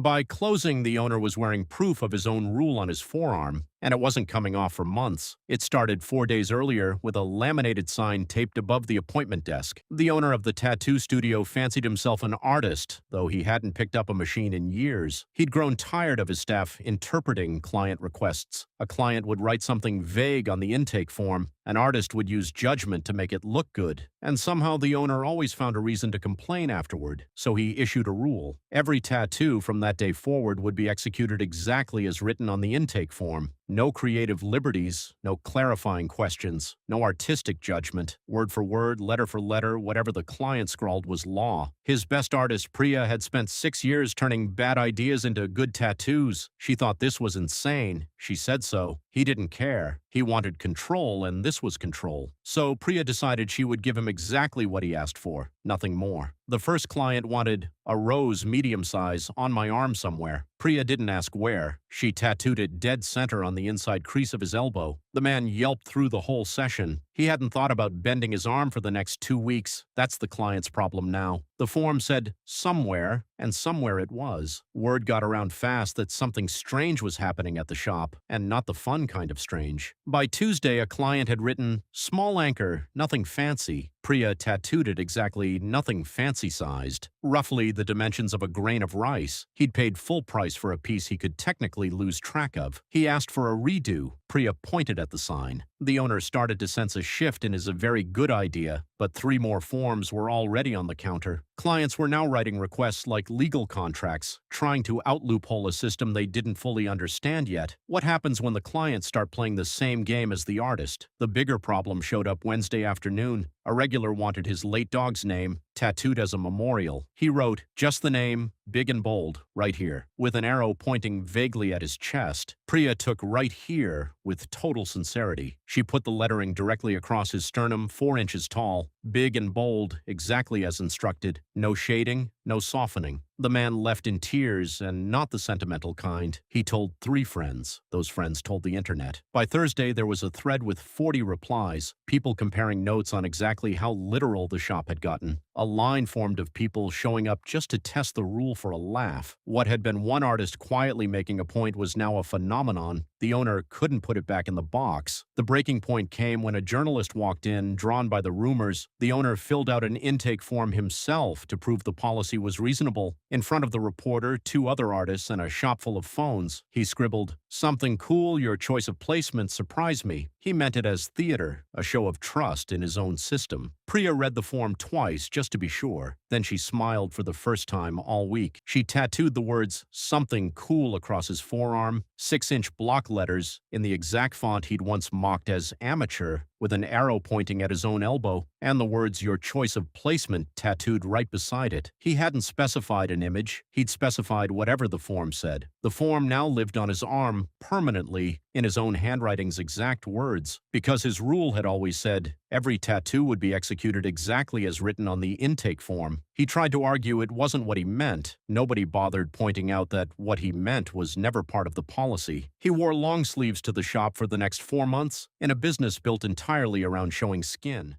By closing, the owner was wearing proof of his own rule on his forearm, and it wasn't coming off for months. It started 4 days earlier with a laminated sign taped above the appointment desk. The owner of the tattoo studio fancied himself an artist, though he hadn't picked up a machine in years. He'd grown tired of his staff interpreting client requests. A client would write something vague on the intake form. An artist would use judgment to make it look good. And somehow the owner always found a reason to complain afterward, so he issued a rule. Every tattoo from that day forward would be executed exactly as written on the intake form. No creative liberties, no clarifying questions, no artistic judgment. Word for word, letter for letter, whatever the client scrawled was law. His best artist, Priya, had spent 6 years turning bad ideas into good tattoos. She thought this was insane. She said so. He didn't care. He wanted control, and this was control. So Priya decided she would give him exactly what he asked for, nothing more. The first client wanted a rose medium size on my arm somewhere. Priya didn't ask where. She tattooed it dead center on the inside crease of his elbow. The man yelped through the whole session. He hadn't thought about bending his arm for the next 2 weeks. That's the client's problem now. The form said somewhere, and somewhere it was. Word got around fast that something strange was happening at the shop, and not the fun kind of strange. By Tuesday, a client had written, "Small anchor, nothing fancy." Priya tattooed it exactly nothing fancy-sized, roughly the dimensions of a grain of rice. He'd paid full price for a piece he could technically lose track of. He asked for a redo. Priya pointed at the sign. The owner started to sense a shift in his very good idea, but 3 more forms were already on the counter. Clients were now writing requests like legal contracts, trying to out-loophole a system they didn't fully understand yet. What happens when the clients start playing the same game as the artist? The bigger problem showed up Wednesday afternoon. A regular wanted his late dog's name tattooed as a memorial. He wrote, just the name, big and bold, right here, with an arrow pointing vaguely at his chest. Priya took right here with total sincerity. She put the lettering directly across his sternum, 4 inches tall, big and bold, exactly as instructed. No shading, no softening. The man left in tears, and not the sentimental kind. He told 3 friends. Those friends told the internet. By Thursday, there was a thread with 40 replies, people comparing notes on exactly how literal the shop had gotten. A line formed of people showing up just to test the rule for a laugh. What had been one artist quietly making a point was now a phenomenon. The owner couldn't put it back in the box. The breaking point came when a journalist walked in, drawn by the rumors. The owner filled out an intake form himself to prove the policy was reasonable. In front of the reporter, 2 other artists, and a shop full of phones, he scribbled, "Something cool, your choice of placement surprised me." He meant it as theater, a show of trust in his own system. Priya read the form twice just to be sure. Then she smiled for the first time all week. She tattooed the words "something cool" across his forearm, 6-inch block letters in the exact font he'd once mocked as amateur, with an arrow pointing at his own elbow, and the words "your choice of placement" tattooed right beside it. He hadn't specified an image. He'd specified whatever the form said. The form now lived on his arm permanently in his own handwriting's exact words, because his rule had always said every tattoo would be executed exactly as written on the intake form. He tried to argue it wasn't what he meant. Nobody bothered pointing out that what he meant was never part of the policy. He wore long sleeves to the shop for the next 4 months in a business built entirely around showing skin.